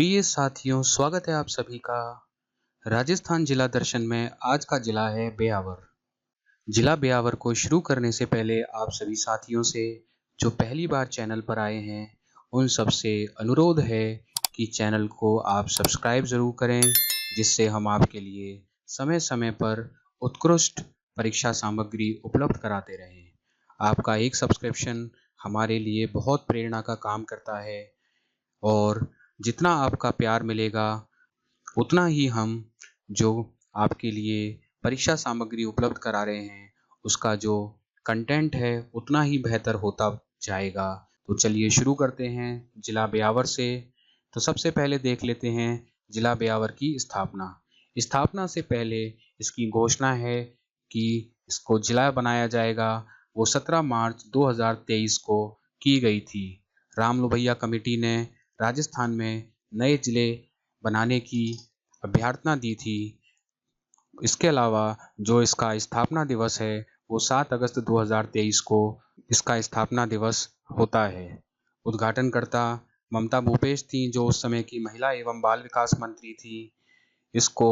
प्रिय साथियों, स्वागत है आप सभी का राजस्थान जिला दर्शन में। आज का जिला है ब्यावर। जिला ब्यावर को शुरू करने से पहले आप सभी साथियों से जो पहली बार चैनल पर आए हैं उन सब से अनुरोध है कि चैनल को आप सब्सक्राइब ज़रूर करें, जिससे हम आपके लिए समय समय पर उत्कृष्ट परीक्षा सामग्री उपलब्ध कराते रहें। आपका एक सब्सक्रिप्शन हमारे लिए बहुत प्रेरणा का काम करता है और जितना आपका प्यार मिलेगा उतना ही हम जो आपके लिए परीक्षा सामग्री उपलब्ध करा रहे हैं उसका जो कंटेंट है उतना ही बेहतर होता जाएगा। तो चलिए शुरू करते हैं जिला ब्यावर से। तो सबसे पहले देख लेते हैं जिला ब्यावर की स्थापना। स्थापना से पहले इसकी घोषणा है कि इसको जिला बनाया जाएगा, वो 17 मार्च 2023 को की गई थी। राम लोभैया कमेटी ने राजस्थान में नए जिले बनाने की अभ्यर्थना दी थी। इसके अलावा जो इसका स्थापना दिवस है वो 7 अगस्त 2023 को इसका स्थापना दिवस होता है। उद्घाटनकर्ता ममता भूपेश थी, जो उस समय की महिला एवं बाल विकास मंत्री थी। इसको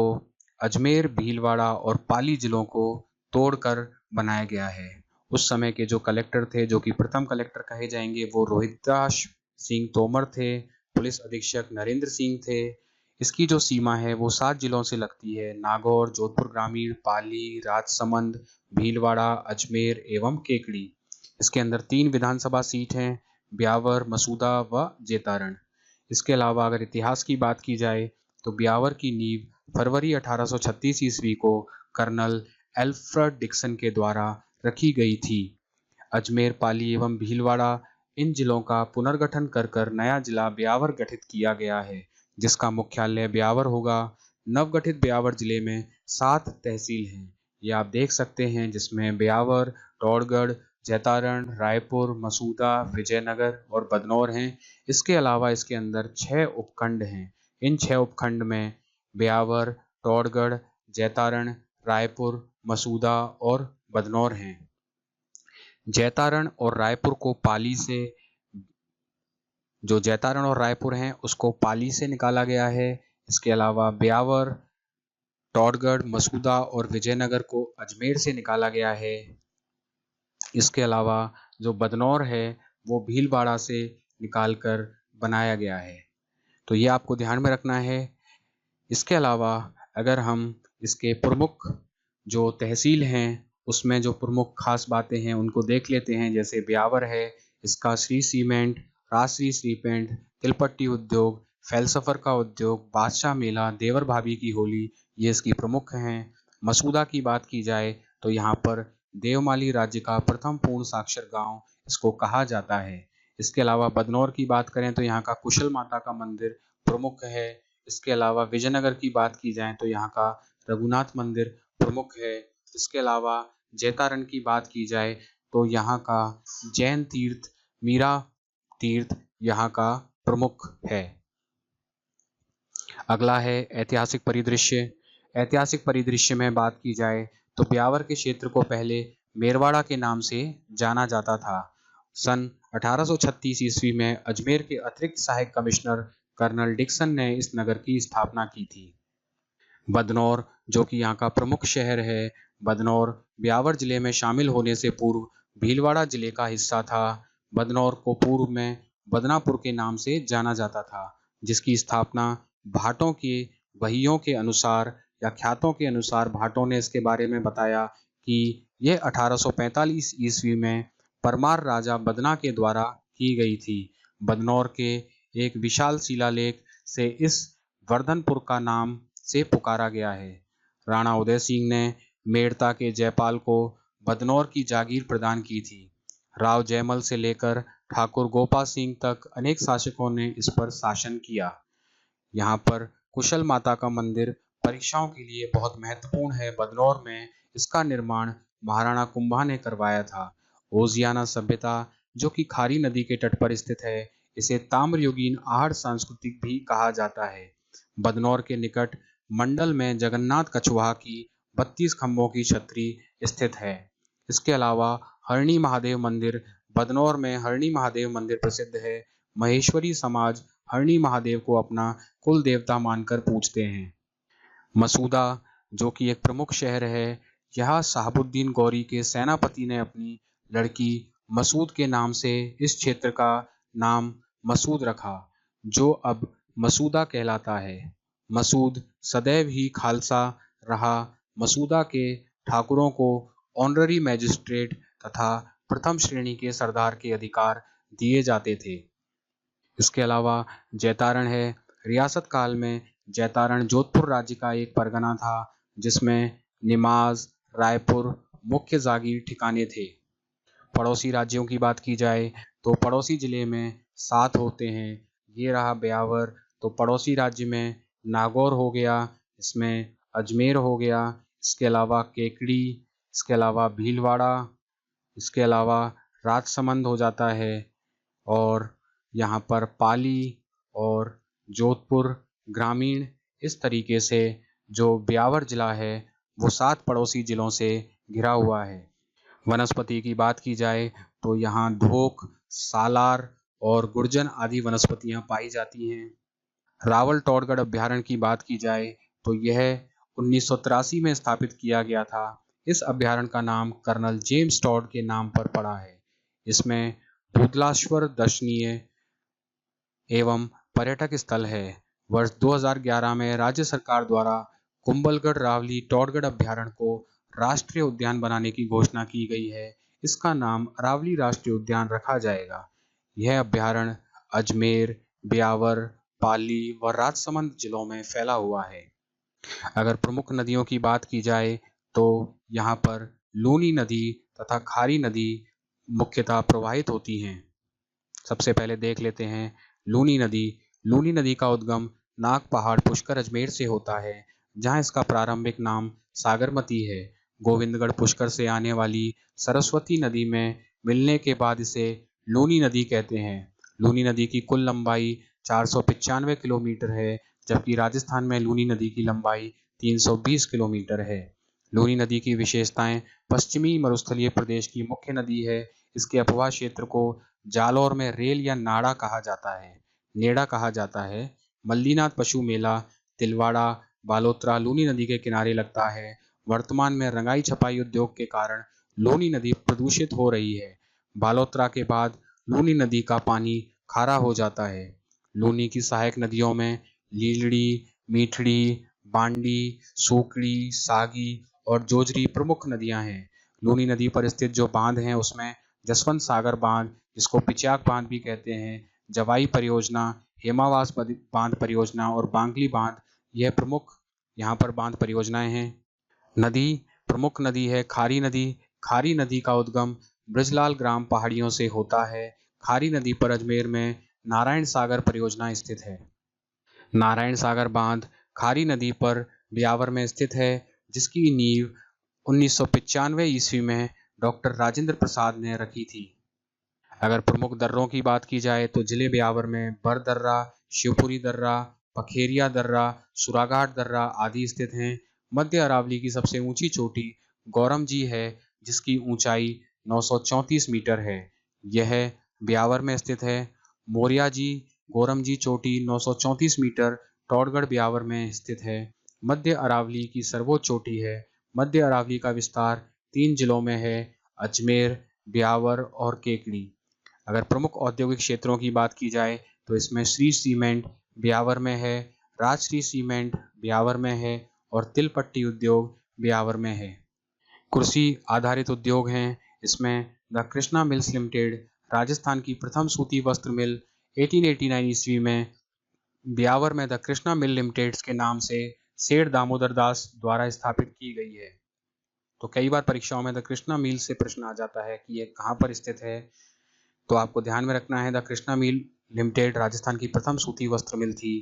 अजमेर, भीलवाड़ा और पाली जिलों को तोड़कर बनाया गया है। उस समय के जो कलेक्टर थे, जो कि प्रथम कलेक्टर कहे जाएंगे, वो रोहितदास सिंह तोमर थे। पुलिस अधीक्षक नरेंद्र सिंह थे। इसकी जो सीमा है वो 7 जिलों से लगती है: नागौर, जोधपुर ग्रामीण, पाली, राजसमंद, भीलवाड़ा, अजमेर एवं केकड़ी। इसके अंदर 3 विधानसभा सीट हैं: ब्यावर, मसूदा व जेतारण। इसके अलावा अगर इतिहास की बात की जाए तो ब्यावर की नींव फरवरी 1836 ईस्वी को कर्नल एल्फ्रेड डिक्सन के द्वारा रखी गई थी। अजमेर, पाली एवं भीलवाड़ा इन जिलों का पुनर्गठन कर नया जिला ब्यावर गठित किया गया है, जिसका मुख्यालय ब्यावर होगा। नवगठित ब्यावर जिले में 7 तहसील हैं, ये आप देख सकते हैं, जिसमें ब्यावर, टोड़गढ़, जैतारण, रायपुर, मसूदा, विजयनगर और बदनौर हैं। इसके अलावा इसके अंदर 6 उपखंड हैं। इन 6 उपखंड में ब्यावर, टोड़गढ़, जैतारण, रायपुर, मसूदा और बदनौर हैं। जैतारण और रायपुर को पाली से जो जैतारण और रायपुर हैं उसको पाली से निकाला गया है। इसके अलावा ब्यावर, टोड़गढ़, मसूदा और विजयनगर को अजमेर से निकाला गया है। इसके अलावा जो बदनौर है वो भीलवाड़ा से निकालकर बनाया गया है। तो ये आपको ध्यान में रखना है। इसके अलावा अगर हम इसके प्रमुख जो तहसील हैं उसमें जो प्रमुख खास बातें हैं उनको देख लेते हैं। जैसे ब्यावर है, इसका श्री सीमेंट, राजश्री श्री पेंट, तिलपट्टी उद्योग, फैलसफर का उद्योग, बादशाह मेला, देवर भाभी की होली, ये इसकी प्रमुख हैं। मसूदा की बात की जाए तो यहाँ पर देवमाली राज्य का प्रथम पूर्ण साक्षर गांव इसको कहा जाता है। इसके अलावा बदनौर की बात करें तो यहाँ का कुशल माता का मंदिर प्रमुख है। इसके अलावा विजयनगर की बात की जाए तो यहाँ का रघुनाथ मंदिर प्रमुख है। इसके अलावा जैतारण की बात की जाए तो यहाँ का जैन तीर्थ मीरा तीर्थ यहाँ का प्रमुख है। अगला है ऐतिहासिक परिदृश्य। ऐतिहासिक परिदृश्य में बात की जाए तो ब्यावर के क्षेत्र को पहले मेरवाड़ा के नाम से जाना जाता था। सन 1836 ईस्वी में अजमेर के अतिरिक्त सहायक कमिश्नर कर्नल डिक्सन ने इस नगर की स्थापना की थी। बदनौर, जो कि यहाँ का प्रमुख शहर है, बदनौर ब्यावर जिले में शामिल होने से पूर्व भीलवाड़ा जिले का हिस्सा था। बदनौर को पूर्व में बदनापुर के नाम से जाना जाता था, जिसकी स्थापना भाटों के वहियों के अनुसार या ख्यातों के अनुसार भाटों ने इसके बारे में बताया कि यह 1845 ईस्वी में परमार राजा बदना के द्वारा की गई थी। बदनौर के एक विशाल शिलालेख से इस वर्धनपुर का नाम से पुकारा गया है। राणा उदय सिंह ने मेड़ता के जयपाल को बदनौर की जागीर प्रदान की थी। राव जयमल से लेकर ठाकुर गोपाल सिंह तक अनेक शासकों ने इस पर शासन किया। यहाँ पर कुशल माता का मंदिर परीक्षाओं के लिए बहुत महत्वपूर्ण है। बदनौर में इसका निर्माण महाराणा कुंभा ने करवाया था। ओजियाना सभ्यता, जो कि खारी नदी के तट पर स्थित है, इसे ताम्रयुगीन आहड़ सांस्कृतिक भी कहा जाता है। बदनौर के निकट मंडल में जगन्नाथ कछुआ की 32 खंभों की छतरी स्थित है। इसके अलावा हरणी महादेव मंदिर, बदनौर में हरणी महादेव मंदिर प्रसिद्ध है। महेश्वरी समाज हरणी महादेव को अपना कुल देवता मानकर पूजते हैं। मसूदा, जो कि एक प्रमुख शहर है, यह शहाबुद्दीन गौरी के सेनापति ने अपनी लड़की मसूद के नाम से इस क्षेत्र का नाम मसूद रखा, जो अब मसूदा कहलाता है। मसूद सदैव ही खालसा रहा। मसूदा के ठाकुरों को ऑनररी मैजिस्ट्रेट तथा प्रथम श्रेणी के सरदार के अधिकार दिए जाते थे। इसके अलावा जैतारण है। रियासत काल में जैतारण जोधपुर राज्य का एक परगना था, जिसमें निमाज, रायपुर मुख्य जागीर ठिकाने थे। पड़ोसी राज्यों की बात की जाए तो पड़ोसी जिले में 7 होते हैं। ये रहा ब्यावर। तो पड़ोसी राज्य में नागौर हो गया, इसमें अजमेर हो गया, इसके अलावा केकड़ी, इसके अलावा भीलवाड़ा, इसके अलावा राजसमंद हो जाता है, और यहाँ पर पाली और जोधपुर ग्रामीण। इस तरीके से जो ब्यावर जिला है वो 7 पड़ोसी जिलों से घिरा हुआ है। वनस्पति की बात की जाए तो यहाँ धोक, सालार और गुर्जन आदि वनस्पतियाँ पाई जाती हैं। रावल टॉडगढ़ अभ्यारण्य की बात की जाए तो यह 1983 में स्थापित किया गया था। इस अभ्यारण्य का नाम कर्नल जेम्स टॉड के नाम पर पड़ा है। इसमें भूतलाश्वर दर्शनीय एवं पर्यटक स्थल है। वर्ष 2011 में राज्य सरकार द्वारा कुंभलगढ़ रावली टॉडगढ़ अभ्यारण्य को राष्ट्रीय उद्यान बनाने की घोषणा की गई है। इसका नाम अरावली राष्ट्रीय उद्यान रखा जाएगा। यह अभ्यारण्य अजमेर, ब्यावर, पाली व राजसमंद जिलों में फैला हुआ है। अगर प्रमुख नदियों की बात की जाए तो यहाँ पर लूनी नदी तथा खारी नदी मुख्यतः प्रवाहित होती हैं। सबसे पहले देख लेते हैं लूनी नदी। लूनी नदी का उद्गम नाग पहाड़ पुष्कर अजमेर से होता है, जहाँ इसका प्रारंभिक नाम सागरमती है। गोविंदगढ़ पुष्कर से आने वाली सरस्वती नदी में मिलने के बाद इसे लूनी नदी कहते हैं। लूनी नदी की कुल लंबाई 495 किलोमीटर है, जबकि राजस्थान में लूनी नदी की लंबाई 320 किलोमीटर है। लूनी नदी की विशेषताएं: पश्चिमी मरुस्थलीय प्रदेश की मुख्य नदी है। इसके अपवाह क्षेत्र को जालौर में रेल या नेड़ा कहा जाता है। मल्लीनाथ पशु मेला तिलवाड़ा, बालोतरा लूनी नदी के किनारे लगता है। वर्तमान में रंगाई छपाई उद्योग के कारण लूनी नदी प्रदूषित हो रही है। बालोतरा के बाद लूनी नदी का पानी खारा हो जाता है। लूनी की सहायक नदियों में लीलड़ी, मीठड़ी, बांडी, सूकड़ी, सागी और जोजरी प्रमुख नदियां हैं। लूनी नदी पर स्थित जो बांध हैं उसमें जसवंत सागर बांध, जिसको पिचाक बांध भी कहते हैं, जवाई परियोजना, हेमावास बांध परियोजना और बांगली बांध, यह प्रमुख यहाँ पर बांध परियोजनाएं हैं। नदी प्रमुख नदी है खारी नदी। खारी नदी का उद्गम ब्रजलाल ग्राम पहाड़ियों से होता है। खारी नदी पर अजमेर में नारायण सागर परियोजना स्थित है। नारायण सागर बांध खारी नदी पर ब्यावर में स्थित है, जिसकी नींव 1995 ईस्वी में डॉक्टर राजेंद्र प्रसाद ने रखी थी। अगर प्रमुख दर्रों की बात की जाए तो जिले ब्यावर में बर दर्रा, शिवपुरी दर्रा, पखेरिया दर्रा, सुराघाट दर्रा आदि स्थित हैं। मध्य अरावली की सबसे ऊंची चोटी गौरम जी है, जिसकी ऊंचाई 934 मीटर है। यह ब्यावर में स्थित है। मोरिया जी, गौरम जी चोटी 934 मीटर टॉडगढ़ ब्यावर में स्थित है। मध्य अरावली की सर्वोच्च चोटी है। मध्य अरावली का विस्तार 3 जिलों में है, अजमेर, ब्यावर और केकड़ी। अगर प्रमुख औद्योगिक क्षेत्रों की बात की जाए तो इसमें श्री सीमेंट ब्यावर में है, राजश्री सीमेंट ब्यावर में है और तिलपट्टी उद्योग ब्यावर में है। कृषि आधारित उद्योग हैं। इसमें the Krishna mills limited, Rajasthan की प्रथम सूती वस्त्र मिल 1889 ईस्वी में ब्यावर में द कृष्णा मिल लिमिटेड के नाम से सेठ दामोदर दास द्वारा स्थापित की गई है। तो कई बार परीक्षाओं में द कृष्णा मिल से प्रश्न आ जाता है कि ये कहाँ पर स्थित है, तो आपको ध्यान में रखना है the Krishna mill limited Rajasthan की प्रथम सूती वस्त्र मिल थी।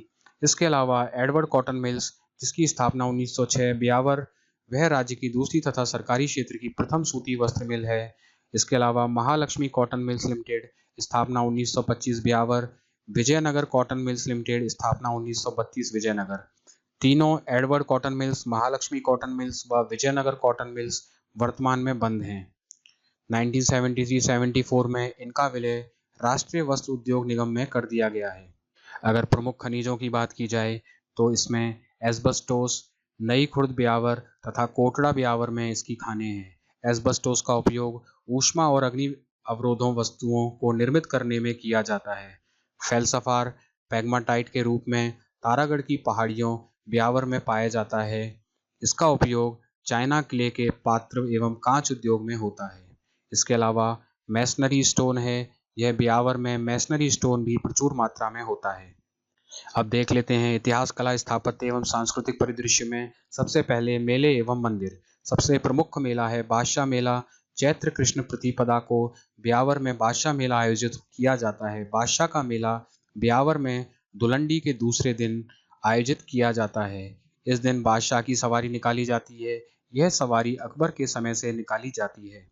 इसके अलावा एडवर्ड कॉटन मिल्स, जिसकी स्थापना 1906 ब्यावर, वह राज्य की दूसरी तथा सरकारी क्षेत्र की प्रथम सूती वस्त्र मिल है। इसके अलावा महालक्ष्मी कॉटन मिल्स लिमिटेड, स्थापना 1925 Beawar, Vijaynagar cotton mills limited, स्थापना 1932 विजयनगर। तीनों Edward cotton mills, Mahalakshmi cotton mills व विजयनगर कॉटन मिल्स वर्तमान में बंद हैं। 1973-74 में इनका विलय राष्ट्रीय वस्त्र उद्योग निगम में कर दिया गया है। अगर प्रमुख खनिजों की बात की जाए तो इसमें एस्बेस्टोस, नई खुर्द ब्यावर तथा कोटड़ा ब्यावर में इसकी खानें हैं। एस्बेस्टोस का उपयोग ऊष्मा और अग्नि अवरोधों वस्तुओं को निर्मित करने में किया जाता है। फेल्सफार पेग्माटाइट के रूप में तारागढ़ की पहाड़ियों ब्यावर में पाया जाता है। इसका उपयोग चाइना क्ले के पात्र एवं कांच उद्योग में होता है। इसके अलावा मैसनरी स्टोन है। यह ब्यावर में मैसनरी स्टोन भी प्रचुर मात्रा में होता है। अब देख लेते हैं इतिहास, कला, स्थापत्य एवं सांस्कृतिक परिदृश्य में सबसे पहले मेले एवं मंदिर। सबसे प्रमुख मेला है बादशाह मेला। चैत्र कृष्ण प्रतिपदा को ब्यावर में बादशाह मेला आयोजित किया जाता है। बादशाह का मेला ब्यावर में दुलंडी के दूसरे दिन आयोजित किया जाता है। इस दिन बादशाह की सवारी निकाली जाती है। यह सवारी अकबर के समय से निकाली जाती है।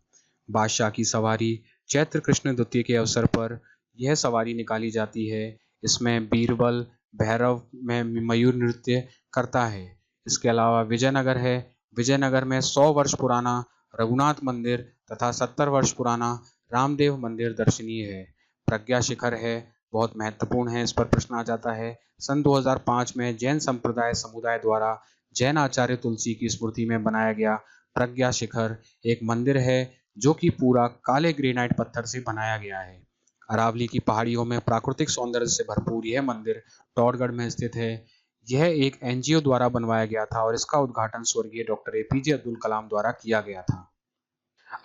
बादशाह की सवारी चैत्र कृष्ण द्वितीया के अवसर पर यह सवारी निकाली जाती है। इसमें बीरबल भैरव में मयूर नृत्य करता है। इसके अलावा विजयनगर है। विजयनगर में 100 वर्ष पुराना रघुनाथ मंदिर तथा 70 वर्ष पुराना रामदेव मंदिर दर्शनीय है। प्रज्ञा शिखर है, बहुत महत्वपूर्ण है, इस पर प्रश्न आ जाता है। सन 2005 में जैन संप्रदाय समुदाय द्वारा जैन आचार्य तुलसी की स्मृति में बनाया गया प्रज्ञा शिखर एक मंदिर है जो कि पूरा काले ग्रेनाइट पत्थर से बनाया गया है। अरावली की पहाड़ियों में प्राकृतिक सौंदर्य से भरपूर यह मंदिर टॉडगढ़ में स्थित है। यह एक एनजीओ द्वारा बनवाया गया था और इसका उद्घाटन स्वर्गीय डॉक्टर एपीजे अब्दुल कलाम द्वारा किया गया था।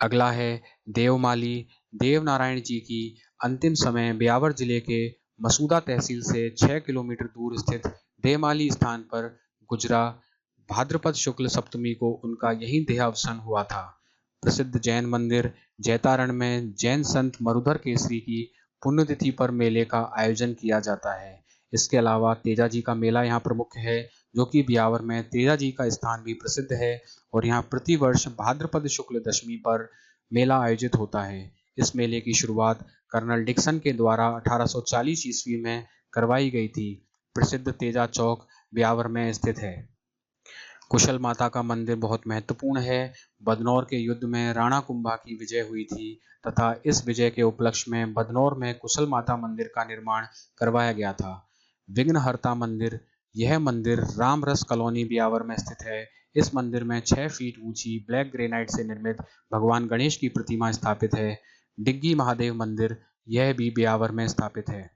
अगला है देवमाली। देवनारायण जी की अंतिम समय ब्यावर जिले के मसूदा तहसील से 6 किलोमीटर दूर स्थित देवमाली स्थान पर गुजरा। भाद्रपद शुक्ल सप्तमी को उनका यही देहावसान हुआ था। प्रसिद्ध जैन मंदिर जैतारण में जैन संत मरुधर केसरी की पुण्यतिथि पर मेले का आयोजन किया जाता है। इसके अलावा तेजा जी का मेला यहाँ प्रमुख है, जो कि ब्यावर में तेजा जी का स्थान भी प्रसिद्ध है और यहाँ प्रतिवर्ष भाद्रपद शुक्ल दशमी पर मेला आयोजित होता है। इस मेले की शुरुआत कर्नल डिक्सन के द्वारा 1840 ईस्वी में करवाई गई थी। प्रसिद्ध तेजा चौक ब्यावर में स्थित है। कुशल माता का मंदिर बहुत महत्वपूर्ण है। बदनौर के युद्ध में राणा कुंभा की विजय हुई थी तथा इस विजय के उपलक्ष्य में बदनौर में कुशल माता मंदिर का निर्माण करवाया गया था। विघ्नहर्ता मंदिर, यह मंदिर रामरस कॉलोनी ब्यावर में स्थित है। इस मंदिर में 6 फीट ऊंची ब्लैक ग्रेनाइट से निर्मित भगवान गणेश की प्रतिमा स्थापित है। डिग्गी महादेव मंदिर, यह भी ब्यावर में स्थापित है।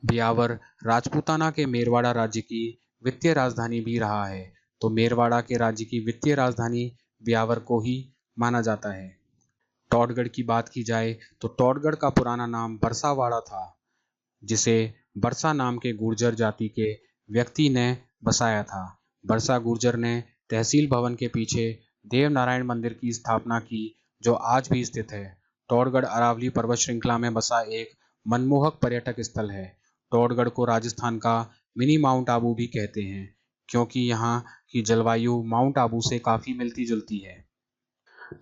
ब्यावर राजपूताना के मेरवाड़ा राज्य की वित्तीय राजधानी भी रहा है, तो मेरवाड़ा के राज्य की वित्तीय राजधानी ब्यावर को ही माना जाता है। टॉडगढ़ की बात की जाए तो टॉडगढ़ का पुराना नाम बरसावाड़ा था, जिसे बरसा नाम के गुर्जर जाति के व्यक्ति ने बसाया था। बरसा गुर्जर ने तहसील भवन के पीछे देवनारायण मंदिर की स्थापना की, जो आज भी स्थित है। टॉडगढ़ अरावली पर्वत श्रृंखला में बसा एक मनमोहक पर्यटक स्थल है। टॉडगढ़ को राजस्थान का मिनी माउंट आबू भी कहते हैं, क्योंकि यहाँ की जलवायु माउंट आबू से काफ़ी मिलती जुलती है।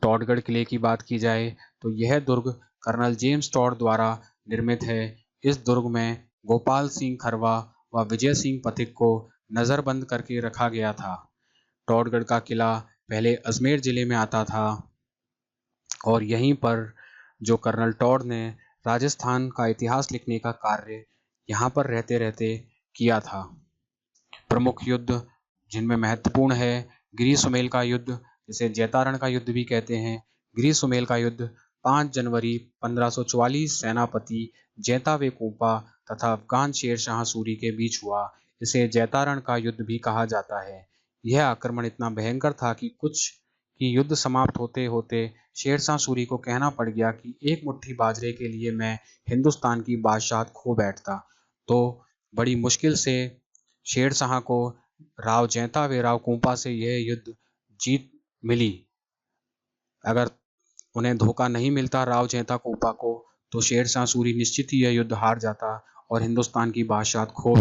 टॉडगढ़ किले की बात की जाए तो यह दुर्ग कर्नल जेम्स टॉड द्वारा निर्मित है। इस दुर्ग में गोपाल सिंह खरवा व विजय सिंह पथिक को नज़रबंद करके रखा गया था। टॉडगढ़ का किला पहले अजमेर जिले में आता था और यहीं पर जो कर्नल टॉड ने राजस्थान का इतिहास लिखने का कार्य यहाँ पर रहते रहते किया था। प्रमुख युद्ध जिनमें महत्वपूर्ण है गिरी सुमेल का युद्ध, जिसे जैतारण का युद्ध भी कहते हैं। गिरी सुमेल का युद्ध 5 जनवरी 1544 सेनापति जैतावे कोपा तथा अफगान शेर शाह सूरी के बीच हुआ। इसे जैतारण का युद्ध भी कहा जाता है। यह आक्रमण इतना भयंकर था कि युद्ध समाप्त होते होते शेरशाह सूरी को कहना पड़ गया कि एक मुट्ठी बाजरे के लिए मैं हिंदुस्तान की बादशाहत खो बैठता। तो बड़ी मुश्किल से शेरशाह को राव जैतावे राव कोपा से यह युद्ध जीत मिली। अगर उन्हें धोखा नहीं मिलता राव जैता कोपा को, तो शेरशाह सूरी निश्चित ही यह युद्ध हार जाता और हिंदुस्तान की बादशाहत खो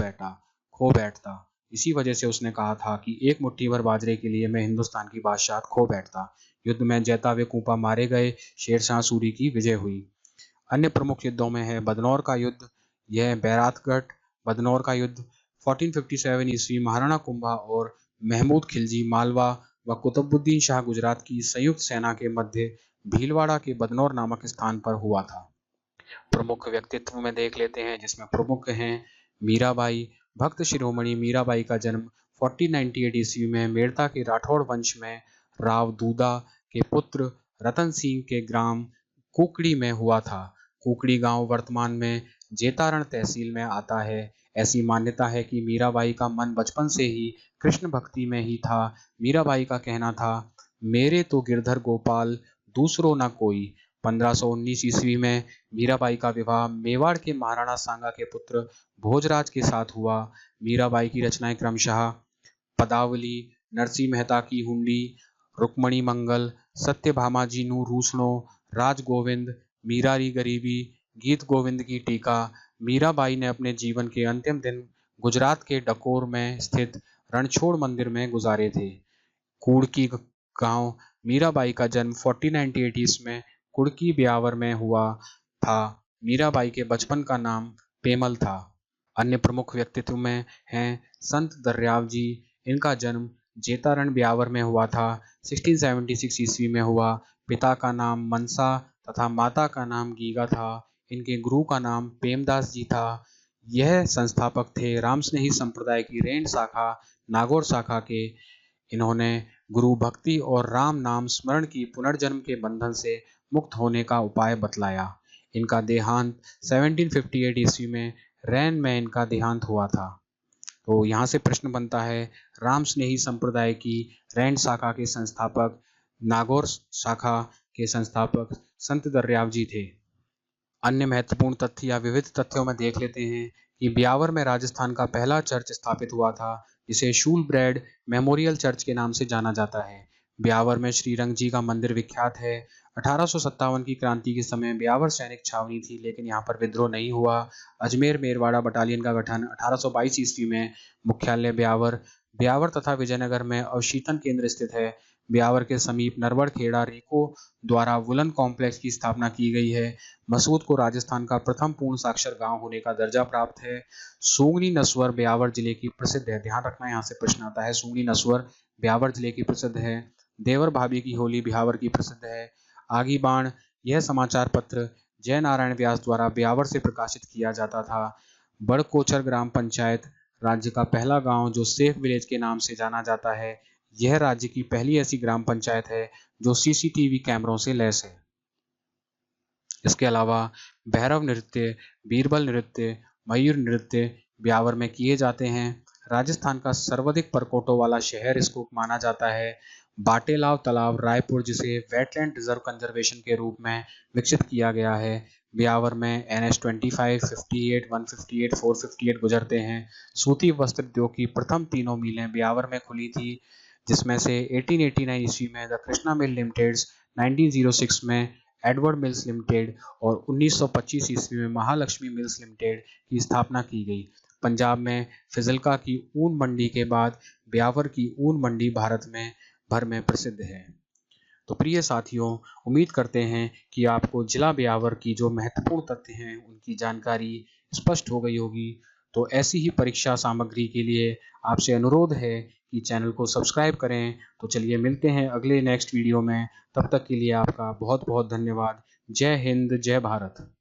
बैठता। इसी वजह से उसने कहा था कि एक मुट्ठी भर बाजरे के लिए मैं हिंदुस्तान की बादशाहत खो बैठता। युद्ध में जैतावे कोपा मारे गए, शेरशाह सूरी की विजय हुई। अन्य प्रमुख युद्धों में है बदनौर का युद्ध, यह बैरातगढ़ बदनौर का युद्ध 1457 ईस्वी महाराणा कुंभा और महमूद खिलजी मालवा व कुतुबुद्दीन शाह गुजरात की संयुक्त सेना के मध्य भीलवाड़ा के बदनौर नामक स्थान पर हुआ था। प्रमुख व्यक्तित्व में देख लेते हैं, जिसमें प्रमुख हैं मीराबाई, भक्त शिरोमणि मीराबाई का जन्म 1498 ईस्वी में मेड़ता के राठौड़ वंश में राव दूदा के पुत्र रतन सिंह के ग्राम कुकड़ी में हुआ था। कुकड़ी गांव वर्तमान में जेतारण तहसील में आता है। ऐसी मान्यता है कि मीराबाई का मन बचपन से ही कृष्ण भक्ति में ही था। मीराबाई का कहना था, मेरे तो गिरधर गोपाल दूसरो न कोई। 1519 ईस्वी में मीराबाई का विवाह मेवाड़ के महाराणा सांगा के पुत्र भोजराज के साथ हुआ। मीराबाई की रचनाएं क्रमशः पदावली, नरसिंह मेहता की हुंडी, रुक्मणी मंगल, सत्यभामा जी नू रूसणो, राज गोविंद, मीरारी गरीबी, गीत गोविंद की टीका। मीराबाई ने अपने जीवन के अंतिम दिन गुजरात के डकोर में स्थित रणछोड़ मंदिर में गुजारे थे। कुड़की गांव मीराबाई का जन्म 1498 में कुड़की ब्यावर में हुआ था। मीराबाई के बचपन का नाम पेमल था। अन्य प्रमुख व्यक्तित्व में हैं संत दर्याव जी। इनका जन्म जेतारण ब्यावर में हुआ था। 1676 ईस्वी में हुआ। पिता का नाम मनसा तथा माता का नाम गीगा था। इनके गुरु का नाम पेमदास जी था। यह संस्थापक थे रामस्नेही संप्रदाय की रेंड शाखा नागौर शाखा के। इन्होंने गुरु भक्ति और राम नाम स्मरण की पुनर्जन्म के बंधन से मुक्त होने का उपाय बतलाया। इनका देहांत 1758 ईस्वी में रैन में इनका देहांत हुआ था। तो यहाँ से प्रश्न बनता है, राम स्नेही संप्रदाय की रैन शाखा के संस्थापक, नागौर शाखा के संस्थापक संत दर्याव जी थे। अन्य महत्वपूर्ण तथ्य या विविध तथ्यों में देख लेते हैं कि ब्यावर में राजस्थान का पहला चर्च स्थापित हुआ था, जिसे शूलब्रेड मेमोरियल चर्च के नाम से जाना जाता है। ब्यावर में श्रीरंग जी का मंदिर विख्यात है। 1857 की क्रांति के समय ब्यावर सैनिक छावनी थी, लेकिन यहाँ पर विद्रोह नहीं हुआ। अजमेर मेरवाड़ा बटालियन का गठन 1822 ईस्वी में। मुख्यालय ब्यावर, ब्यावर तथा विजयनगर में अवशीतन केंद्र स्थित है। ब्यावर के समीप नरवड़ खेड़ा रीको द्वारा वुलन कॉम्प्लेक्स की स्थापना की गई है। मसूद को राजस्थान का प्रथम पूर्ण साक्षर गांव होने का दर्जा प्राप्त है। सूंगनी नस्वर ब्यावर जिले की प्रसिद्ध है। ध्यान रखना, यहाँ से प्रश्न आता है। सूंगनी नस्वर ब्यावर जिले की प्रसिद्ध है। देवर भाभी की होली ब्यावर की प्रसिद्ध है। आगी बाण, यह समाचार पत्र जय नारायण व्यास द्वारा ब्यावर से प्रकाशित किया जाता था। बड़कोचर ग्राम पंचायत राज्य का पहला गांव जो सेफ विलेज के नाम से जाना जाता है। यह राज्य की पहली ऐसी ग्राम पंचायत है जो सीसीटीवी कैमरों से लैस है। इसके अलावा भैरव नृत्य, बीरबल नृत्य, मयूर नृत्य ब्यावर में किए जाते हैं। राजस्थान का सर्वाधिक परकोटों वाला शहर इसको माना जाता है। बाटेलाव तालाब रायपुर, जिसे वेटलैंड रिजर्व कंजर्वेशन के रूप में विकसित किया गया है। ब्यावर में NH 25, 58, 158, 458 गुजरते हैं। सूती वस्त्र उद्योग की प्रथम तीनों मिलें ब्यावर में खुली थी, जिसमें से 1889 ईस्वी में द कृष्णा मिल लिमिटेड, 1906 में एडवर्ड मिल्स लिमिटेड और 1925 ईस्वी में महालक्ष्मी मिल्स लिमिटेड की स्थापना की गई। पंजाब में फिजिल्का की ऊन मंडी के बाद ब्यावर की ऊन मंडी भारत में भर में प्रसिद्ध है। तो प्रिय साथियों, उम्मीद करते हैं कि आपको जिला ब्यावर की जो महत्वपूर्ण तथ्य हैं उनकी जानकारी स्पष्ट हो गई होगी। तो ऐसी ही परीक्षा सामग्री के लिए आपसे अनुरोध है कि चैनल को सब्सक्राइब करें। तो चलिए मिलते हैं अगले नेक्स्ट वीडियो में। तब तक के लिए आपका बहुत बहुत धन्यवाद। जय हिंद, जय भारत।